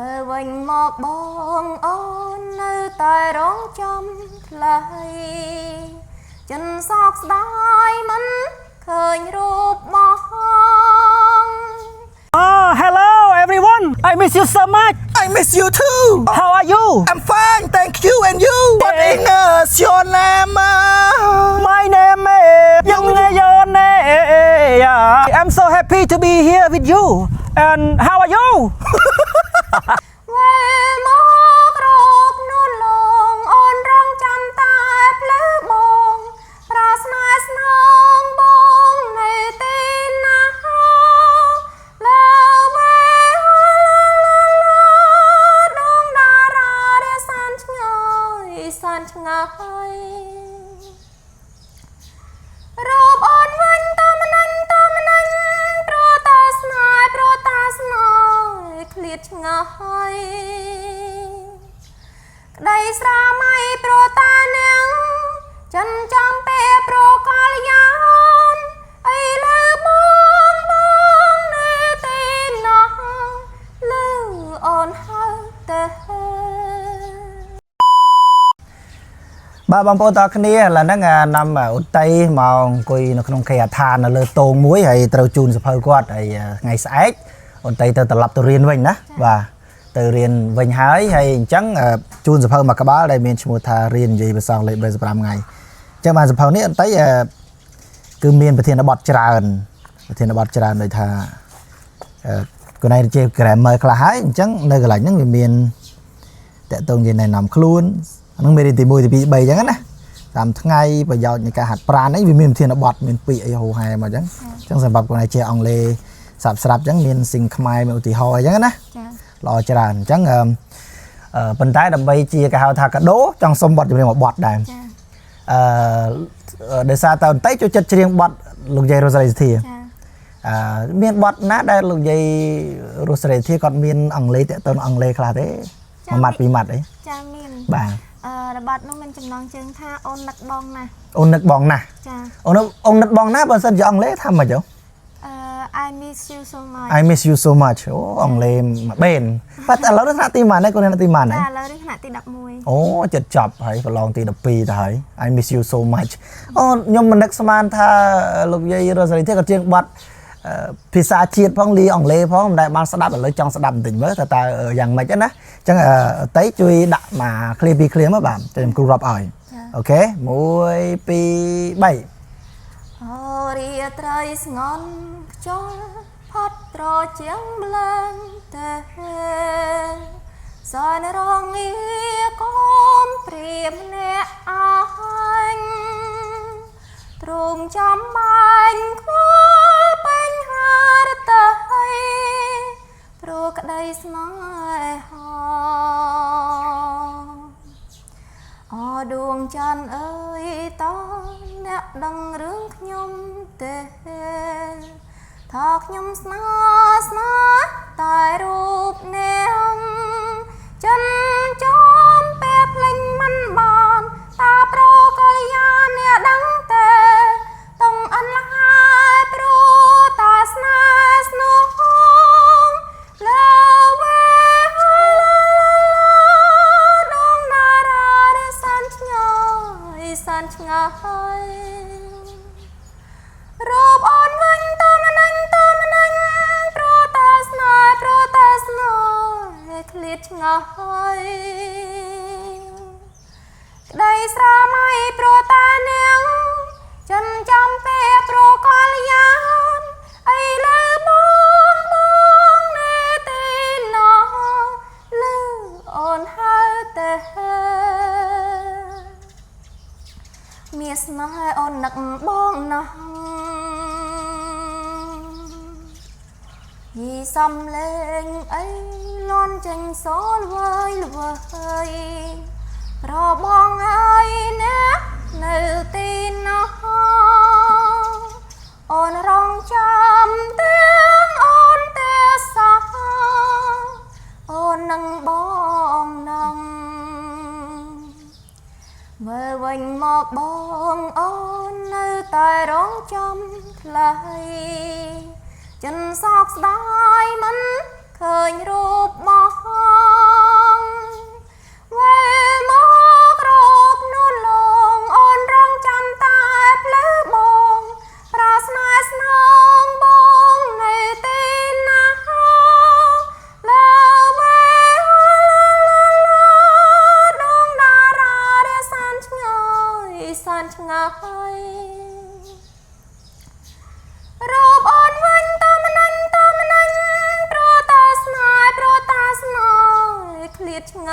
Vành một bông ôn nơi tai rong chăm lại chân sóc đai mắn khơi rụp mong. Oh, hello everyone. I miss you so much. I miss you too. How are you? I'm fine, thank you. And you? What is your name? My name is Young Yon. I'm so happy to be here with you. And how are you? Về mốc rộp nôn lòng ôn rong chăn tai plơ bông pras nai snong bông ngày tin na lơ về đông na ra để san ngơi rộp ôn vinh tâm nanh prota snai khliệt ngơi đây ra mai prota nắng chân trong pe pro calyan ai lơ bông nê tin nó lơ on hơi tê បាទបងប្អូនតើគ្នាឥឡូវហ្នឹងនាំឧត្ត័យមកអង្គុយនៅក្នុងគេអាឋាននៅលើតោងមួយហើយត្រូវជូនសភៅគាត់ហើយថ្ងៃស្អែកឧត្ត័យទៅត្រឡប់ទៅរៀនវិញណាបាទទៅរៀនវិញហើយអញ្ចឹងជូនសភៅមកក្បាលដែលមានឈ្មោះថារៀននិយាយភាសាអង់គ្លេស35ថ្ងៃអញ្ចឹងបានសភៅនេះឧត្ត័យគឺមានប្រធានបទច្រើនដូចថាកូនឯងជា grammar ខ្លះហើយអញ្ចឹងនៅកន្លែងហ្នឹងវាមានតកតងនិយាយណែនាំខ្លួនហ្នឹងមេរៀនទី1ទី2 3អញ្ចឹងណាតាមថ្ងៃប្រយោជន៍នៃការហាត់ប្រាណនេះវាមានប្រធានបទមានពាក្យអីហូរហែមកអញ្ចឹងសម្រាប់កូនឯងជាអង់គ្លេសស្រាប់អញ្ចឹងមានសិងខ្មែរមានឧទាហរណ៍អញ្ចឹងណាល្អច្រើនអញ្ចឹងប៉ុន្តែដើម្បីជាគេហៅថាកាដូចង់សុំបទចម្រៀងមួយបទដែរដោយសារតើបន្តិចចូលចិត្តច្រៀងបទលោកយាយរស់សេរីសុធាមានបទណាដែលលោកយាយរស់សេរីសុធាគាត់មានអង់គ្លេសតើទៅអង់គ្លេសខ្លះទេមួយម៉ាត់ពីរម៉ាត់អីចាមានបាទរបត់នោះមានចំណងជើងថាអូននឹកបងណាស់អូននឹកបងណាស់ចាអូននឹកបងណាស់បើសិនជាអង់គ្លេសថាម៉េចទៅI miss you so much I miss you so much អូអង់គ្លេសមួយបេនប៉តែឥឡូវថ្នាក់ទីម៉ានហើយកូនថ្នាក់ទីម៉ានហើយឥឡូវនេះថ្នាក់ទី11អូចិត្តចប់ហើយប្រឡងទី12ទៅហើយ I miss you so much អូខ្ញុំមិននឹកស្មានថាលោកយាយរស់សេរីទេក៏ជាងបទភាសាជាតិផងលីអង់គ្លេសផងមិនដែលបានស្ដាប់ឥឡូវចង់ស្ដាប់បន្តិចមើលតើយ៉ាងម៉េចណាអញ្ចឹងតៃជួយដាក់មក clear ពី clear មកបាទតែខ្ញុំគ្រូរាប់ឲ្យអូខេ1 2 3អូរាត្រីស្ងន់ខ្យល់ផាត់ត្រជាងម្លងតែសនរងងារកុំព្រាមអ្នកអញទ្រង់ចាំបាញ់ខ្វល់បញ្ហារទៅព្រោះក្តីស្នេហាអដួងច័ន្ទអើយតើអ្នកដឹងរឿងខ្ញុំទេថាខ្ញុំស្នេហ៍តែរូបអ្នកចិនចំពេលភ្លេចមិនបានតាប្រកល្យាអ្នកដឹងទេតឹងអន់លហើយព្រោះតាស្នេហ៍ស្នងលើវាដងណារារសានឆ្ងាយរូបអូនវិញតើមិនព្រោះតាស្នេហ៍ឃ្លាតឆ្ងាយក្តីស្រមៃព្រោះតានាងចិនចំពេលប្រកល្យានអីលើបងនេទីណោលឺអូនហើយទេមានស្នេហ៍អូននឹកបងណាស់យីសំលេងអីលន់ចេញសូលវើយល្វើយប្របងអើយណានៅទីនោះអូនរងចាំទាំងអូនទេសោះអូននឹងបងនឹងមើលវិញមកបងអូននៅតែរងចាំថ្លៃចិនសោកស្ដាយមិនឃើញរូបមក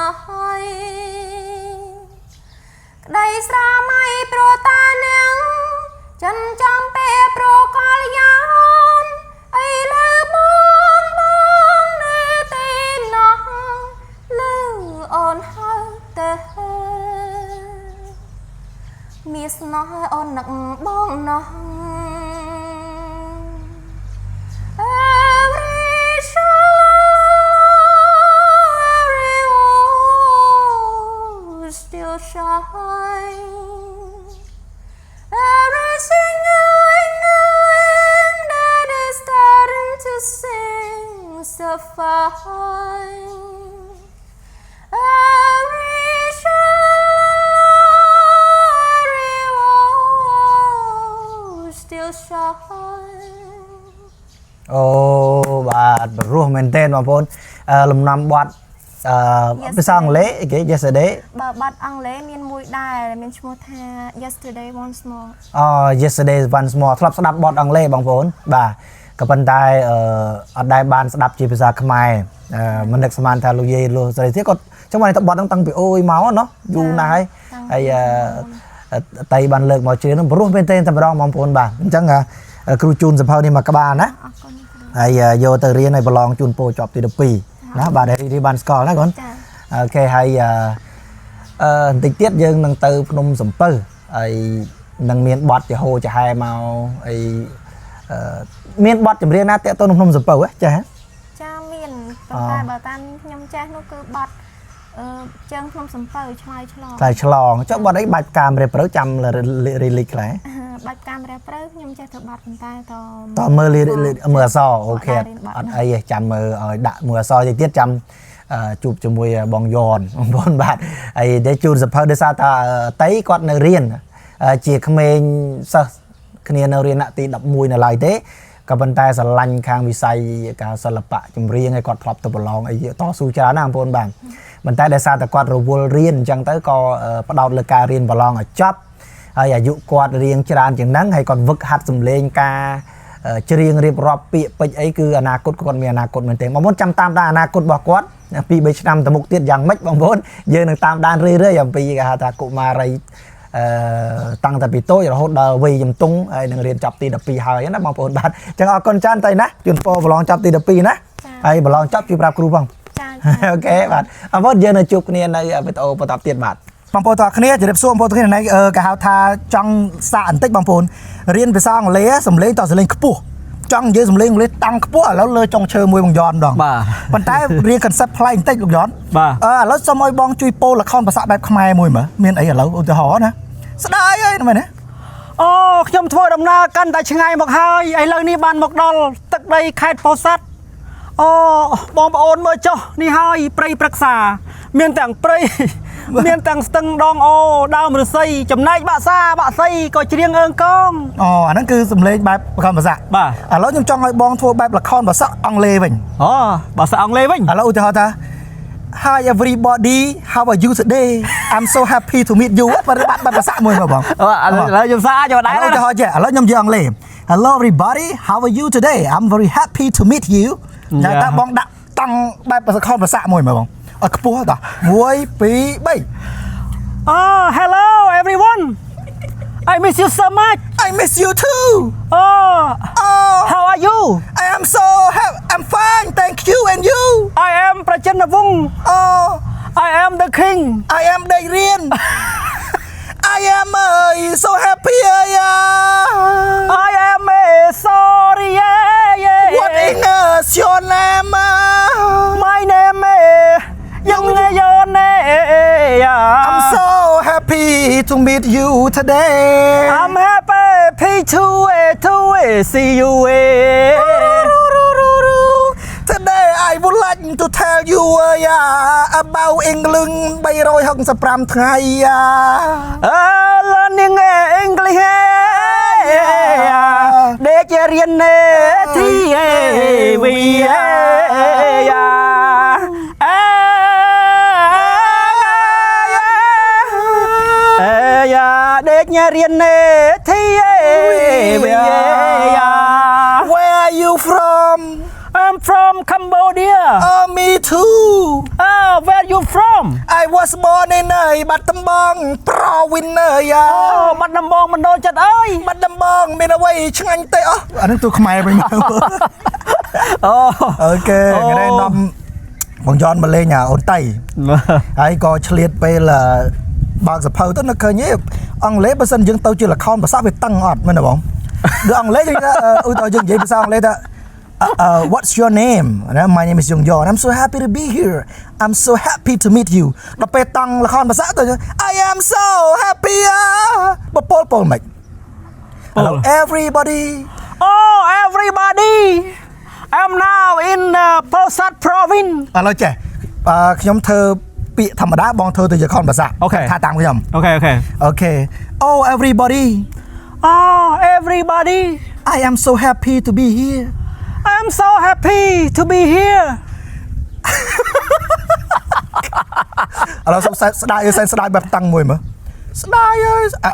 យក្តីស្រមៃព្រោះតានាងចិនចំពេលប្រកលយ៉ានអីលើបងនៅទីណោះលើអូនហើយទៅមានស្នេហ៍អូននឹកបងណោះStill shine. Everything that is starting to sing so fine. Every rose still shine. អូបាទរស់មែនតើបងប្អូនលំនាំបទភាសាអង់គ្លេសគេ yesterday បើបទអង់គ្លេសមានមួយដែរមានឈ្មោះថា yesterday once more yesterday once more ធ្លាប់ស្ដាប់បទអង់គ្លេសបងប្អូនបាទក៏ប៉ុន្តែអត់ដែលបានស្ដាប់ជាភាសាខ្មែរមិននឹកស្មានថាលោកយាយលោកស្រីទៀតគាត់ចឹងបានតែបទហ្នឹងតាំងពីអូយមកណោះយូរណាស់ហើយតៃបានលើកមកជឿនឹងព្រោះមែនទេតែម្ដងបងប្អូនបាទអញ្ចឹងគ្រូជូនសភៅនេះមកក្បាលណាហើយយកទៅរៀនឲ្យប្រឡងជូនពរជាប់ទី12ណាបាទរីបានស្គាល់ណាកូនអូខេហើយបន្តិចទៀតយើងនឹងទៅភ្នំសំពៅហើយនឹងមានបទចាហូចាហែមកអីមានបទចម្រៀងណាតាក់ទងនឹងភ្នំសំពៅចាចាមានប៉ុន្តែបើតាមខ្ញុំចាស់នោះគឺបទជើងភ្នំសំពៅឆ្លើយឆ្លងចុះបទអីបាច់កាមរៀបប្រើចាំរីលីកខ្លះបាច់កាមរៀបប្រើខ្ញុំចេះធ្វើបទប៉ុន្តែតមើលអសអូខេអត់អីទេចាំមើលឲ្យដាក់មើលអសទៀតចាំជួបជាមួយបងយ៉នបងប្អូនបាទហើយដែលជួនសភៅដោយសារតាតៃគាត់នៅរៀនជាក្មេងសិស្សគ្នានៅរៀនថ្នាក់ទី11នៅឡើយទេក៏ប៉ុន្តែស្រឡាញ់ខាងវិស័យការសិល្បៈចម្រៀងឲ្យគាត់ធ្លាប់ទៅប្រឡងអីតស៊ូច្រើនណាស់បងប្អូនបាទប៉ុន្តែដោយសារតែគាត់រវល់រៀនអញ្ចឹងទៅក៏ផ្ដោតលើការរៀនប្រឡងឲ្យចប់ហើយអាយុគាត់រៀងច្រើនជាងហ្នឹងហើយគាត់វឹកហាត់សម្លេងការច្រៀងរៀបរាប់ពាក្យពេចន៍អីគឺអនាគតគាត់មានអនាគតមែនទេបងប្អូនចាំតាមដានអនាគតរបស់គាត់2-3 ឆ្នាំទៅមុខទៀតយ៉ាងម៉េចបងប្អូនយើងនឹងតាមដានរឿយៗអំពីគេហៅថាកុមារីតាំងតែពីតូចរហូតដល់វ័យជំទង់ហើយនឹងរៀនចប់ទី12ហើយណាបងប្អូនបាទអញ្ចឹងអរគុណច្រើនតៃណាជូនពរប្រឡងចប់ទី12ណាហើយប្រឡងចប់ជួយប្រាប់គ្រូផងចាអូខេបាទអរគុណយើងនឹងជួបគ្នានៅវីដេអូបន្តទៀតបាទបងប្អូនទាំងគ្នាជម្រាបសួរបងប្អូនទាំងគ្នាគេហៅថាចង់សាកបន្តិចបងប្អូនរៀនភាសាអង់គ្លេសសំឡេងតសំឡេងខ្ពស់ចង់និយាយសំឡេងអង់គ្លេសតាំងខ្ពស់ឥឡូវលើចុងឈើមួយបងយ៉នដងបាទប៉ុន្តែរៀន concept ផ្លែបន្តិចលោកយ៉នបាទឥឡូវសូមឲ្យបងជួយពោលល្ខោនភាសាបែបខ្មែរមួយមើលមានអីឥឡូវឧទាហរណ៍ណាស្ដាយអើយមែនទេអូខ្ញុំធ្វើដំណើរកាន់តែឆ្ងាយមកហើយឥឡូវនេះបានមកដល់ទឹកដីខេត្តពោធិ៍សាត់អូបងប្អូនមើលចុះនេះហើយព្រៃព្រឹក្សាមានទាំងព្រៃមានទាំងស្ទឹងដងអូដើមឫស្សីចំណែកបាក់សីក៏ច្រៀងអើងកងអូអាហ្នឹងគឺសំឡេងបែបល្ខោនភាសាបាទឥឡូវខ្ញុំចង់ឲ្យបងធ្វើបែបល្ខោនភាសាអង់គ្លេសវិញអូភាសាអង់គ្លេសវិញឥឡូវឧទាហរណ៍ថា Hi everybody how are you today I'm so happy to meet you បែបភាសាមួយមកបងឥឡូវខ្ញុំសាយកដែរឧទាហរណ៍ចេះឥឡូវខ្ញុំនិយាយអង់គ្លេស Hello everybody how are you today I'm very happy to meet you តែបងដាក់តង់បែបល្ខោនភាសាមួយមកបងអត់ខ្ពស់តោះ1 2 3 hello everyone I miss you so much I miss you too how are you I'm fine thank you and you I am ប្រជិនវង្សI am the king I am ដេករៀនI am so happy I am sorry What is your name My name your name I'm so happy to meet you today I'm happy to see you Today I would like to tell you about England 365ថ្ងៃ Learning English ដេករៀនទីវីដេករៀនទី Where are you from I'm from Cambodia me too where you from I was born in បាត់ដំបង province យ៉ា បាត់ដំបងមណ្ឌលចិត្តអើយ បាត់ដំបងមានអ្វីឆ្ងាញ់ទេអានឹងទូខ្មែរវិញអូខេថ្ងៃនេះនាំបងយ៉នមកលេងអូនតៃហើយក៏ឆ្លៀតពេលបើកសភៅទៅនឹកឃើញអង់គ្លេសបើសិនយើងទៅជាល្ខោនភាសាវាតឹងអត់មែនទេបងដូចអង់គ្លេសយើងឧទាហរណ៍យើងនិយាយភាសាអង់គ្លេសថា what's your name my name is Yong Yon I'm so happy to be here I'm so happy to meet you ដល់ពេលតង់ល្ខោនភាសាទៅ I am so happy ពលមិន Hello everybody Oh everybody I'm now in Posat province ឥឡូវចេះខ្ញុំធ្វើពាក្យធម្មតាបងធ្វើទៅជាខនភាសាថាតាមខ្ញុំ អូខេ Oh everybody Oh everybody I am so happy to be here I am so happy to be here ឥឡូវស្ដាយស្ដាយបែបតាំងមួយមើលស្ដាយ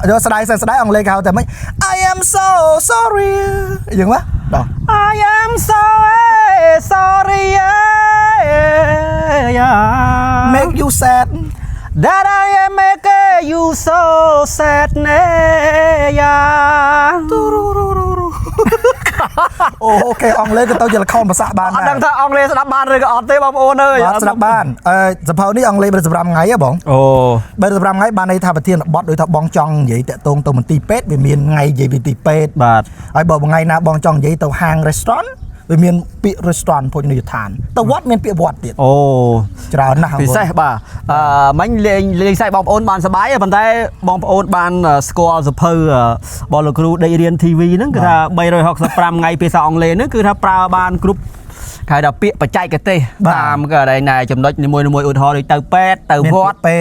យកស្ដាយស្ដាយអង់គ្លេសគេហៅតែម៉េច I am so sorry យ៉ាងម៉េចដល់ I am so sorry make you sad that I am making you so sad អូខេអង់គ្លេសក៏ទៅជាល្ខោនភាសាបានដែរអត់ដឹងថាអង់គ្លេសស្ដាប់បានឬក៏អត់ទេបងប្អូនអើយអត់ស្ដាប់បានសភៅនេះអង់គ្លេសបើសម្រាប់ថ្ងៃហ៎បងបើសម្រាប់ថ្ងៃបានន័យថាប្រធានបទដូចថាបងចង់និយាយតាក់ទងទៅមន្ទីរពេទ្យវាមានថ្ងៃនិយាយពីទីពេទ្យបាទហើយបើថ្ងៃណាបងចង់និយាយទៅហាង restaurant វាមានពាក្យ restaurant ភោជនីយដ្ឋានទៅវត្តមានពាក្យវត្តទៀតអូច្រើនណាស់ពិសេសបាទមិញលេងសើចបងប្អូនបានសប្បាយប៉ុន្តែបងប្អូនបានស្គាល់សភៅបងលោកគ្រូដេករៀន TV ហ្នឹងគឺថា365ថ្ងៃភាសាអង់គ្លេសហ្នឹងគឺថាប្រើបានគ្រប់គេថាពាក្យបច្ចេកទេសតាមក៏ដែរណែចំណុចនីមួយៗឧទាហរណ៍ដូចទៅពេទ្យទៅវត្តទៅ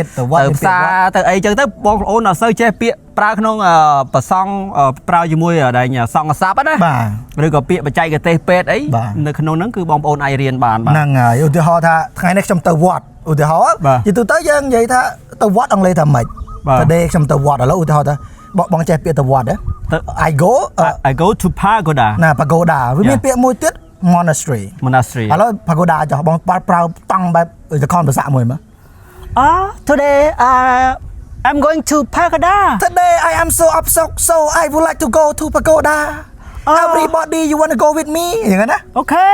ផ្សារទៅអីចឹងទៅបងប្អូនអត់សូវចេះពាក្យប្រើក្នុងប្រសង់ប្រើជាមួយដែរសង្ឃស័ព្ទណាឬក៏ពាក្យបច្ចេកទេសពេទ្យអីនៅក្នុងហ្នឹងគឺបងប្អូនអាចរៀនបានហ្នឹងហើយឧទាហរណ៍ថាថ្ងៃនេះខ្ញុំទៅវត្តឧទាហរណ៍និយាយទៅយើងនិយាយថាទៅវត្តអង់គ្លេសថាម៉េចទៅដេកខ្ញុំទៅវត្តឥឡូវឧទាហរណ៍ថាបងចេះពាក្យទៅវត្តទេ I go to pagoda ណា pagoda វាមានពាក្យមួយទៀតmonastery ឥឡូវ pagoda ចុះបងប្រើតង់បែបល្ខោនភាសាមួយមើលtoday I'm going to pagoda today I am so upset so I would like to go to pagoda everybody you want to go with me យ៉ាងណាអូខេ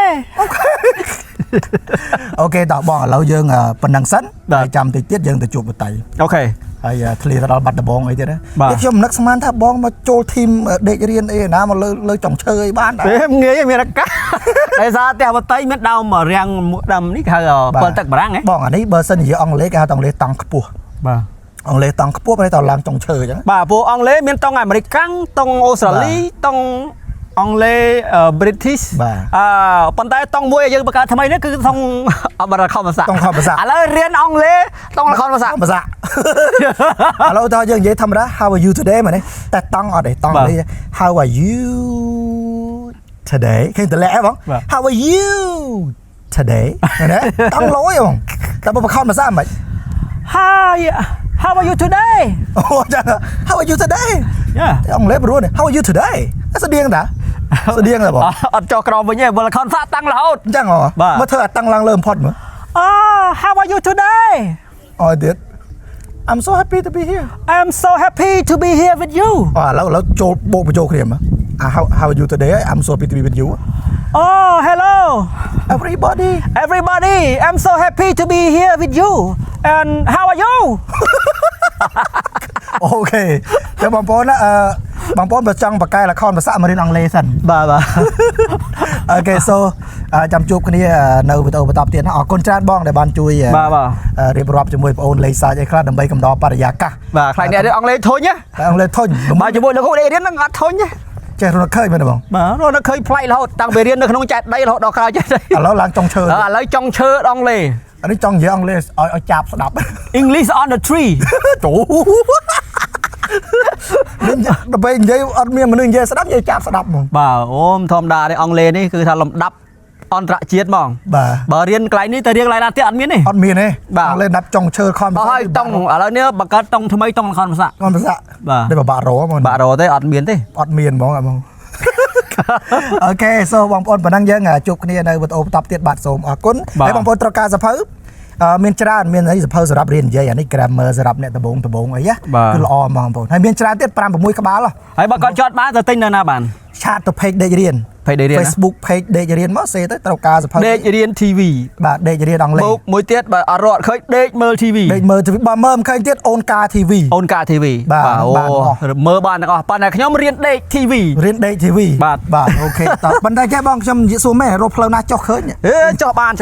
អូខេតោះបងឥឡូវយើងប៉ុណ្ណឹងសិនហើយចាំតិចទៀតយើងទៅជួបបតីអូខេហើយធ្លាទៅដល់បាត់ដំបងអីទៀតណាខ្ញុំនឹកស្មានថាបងមកចូលធីមដេករៀនអីណាមកលើចុងឈើអីបានដែរងាយមានឱកាសដោយសារផ្ទះបតីមានដើមរាំងដើមនេះគេហៅពិលទឹកបារាំងហ៎បងអានេះបើសិននិយាយអង់គ្លេសគេហៅអង់គ្លេសតង់ខ្ពស់បាទអង់គ្លេសតង់ខ្ពស់តែតឡើងចុងឈើអញ្ចឹងបាទពួកអង់គ្លេសមានតង់អាមេរិកកាំងតង់អូស្ត្រាលីតង់អង់គ្លេស British ប៉ុន្តែតង់មួយយើងបង្កើតថ្មីនេះគឺតង់អបរខំភាសាឥឡូវរៀនអង់គ្លេសតង់លខនភាសាឥឡូវតើយើងនិយាយធម្មតា How are you today មែនទេតែតង់អត់ទេតង់នេះ How are you today ឃើញតលែបង How are you today ណាតង់លយបងតែបើបង្ខំភាសាមិន Hi How are you today អូចា How are you today អង់គ្លេសព្រោះ How are you today ស្តៀងតាបងអត់ចោះក្រោមវិញទេបើលខនសាតាំងរហូតអញ្ចឹងមកធ្វើឲ្យតាំងឡើងលើបំផុតមើលHow are you today អូទៀត I'm so happy to be here I'm so happy to be here with you ឥឡូវចូលបូកបញ្ចូលគ្នាមើលHow are you today I'm so happy to be with you hello everybody I'm so happy to be here with you and how are you អូខេតែបងប្អូនបងប្អូនបើចង់បកកែល្ខោនភាសាមករៀនអង់គ្លេសសិនបាទអូខេ so ចាំជួបគ្នានៅវីដេអូបន្តទៀតណាអរគុណច្រើនបងដែលបានជួយរៀបរាប់ជាមួយបងប្អូនលេខសាច់អីខ្លះដើម្បីកំដរបរិយាកាសបាទខ្លាចអ្នករៀនអង់គ្លេសធុញណាអង់គ្លេសធុញបើជាមួយលោកគ្រូដែលរៀននឹងអត់ធុញទេចេះរត់ឃើញមែនទេបងបាទរត់ឃើញផ្លៃរហូតតាំងពីរៀននៅក្នុងចេតិយរហូតដល់ក្រោយចេតិយឥឡូវឡើងចុងឈើឥឡូវចុងឈើអង់គ្លេសអានេះចង់និយាយអង់គ្លេសឲ្យចាប់ស្ដាប់ English on the tree ចូលដល់ពេលនិយាយអត់មានមនុស្សនិយាយស្ដាប់និយាយចាប់ស្ដាប់ហ្មងបាទអូធម្មតានេះអង់គ្លេសនេះគឺថាលំដាប់អន្តរជាតិហ្មងបើរៀនកន្លែងនេះទៅរៀនកន្លែងណាទៀតអត់មានទេអត់មានទេអង់គ្លេសដាប់ចុងឈើខនភាសាហើយតង់ឥឡូវនេះបង្កើតតង់ថ្មីតង់ខនភាសាបាទតែបាក់រោហ្មងបាក់រោទេអត់មានទេអត់មានហ្មងអូខេ so បងប្អូនប៉ុណ្ណឹងយើងជួបគ្នានៅវីដេអូបន្តទៀតបាទសូមអរគុណហើយបងប្អូនត្រូវការសភៅ មានច្រើនមានអីសភៅសម្រាប់រៀននិយាយអានេះ grammar សម្រាប់អ្នកដំបងអីគឺល្អហ្មងបងហើយមានច្រើនទៀត 5-6 ក្បាលហើយបើគាត់ចតបានទៅទិញនៅណាបាន ឆាតទៅ page ដេករៀន Facebook page ដេករៀនមកសេទៅត្រូវការសភៅដេករៀន TV បាទដេករៀនអង់គ្លេស បូកមួយទៀតបើអត់រត់ឃើញដេកមើល TV ដេកមើល TV បើមើលមិនឃើញទៀតអូនការ TV អូនការ TV បាទមើលបានទាំងអស់ប៉ុន្តែខ្ញុំរៀនដេក TV រៀនដេក TV បាទអូខេតោះប៉ុន្តែចេះបងខ្ញុំនិយាយសួរមែនរកផ្លូវណាចុះឃើញ ចុះបាន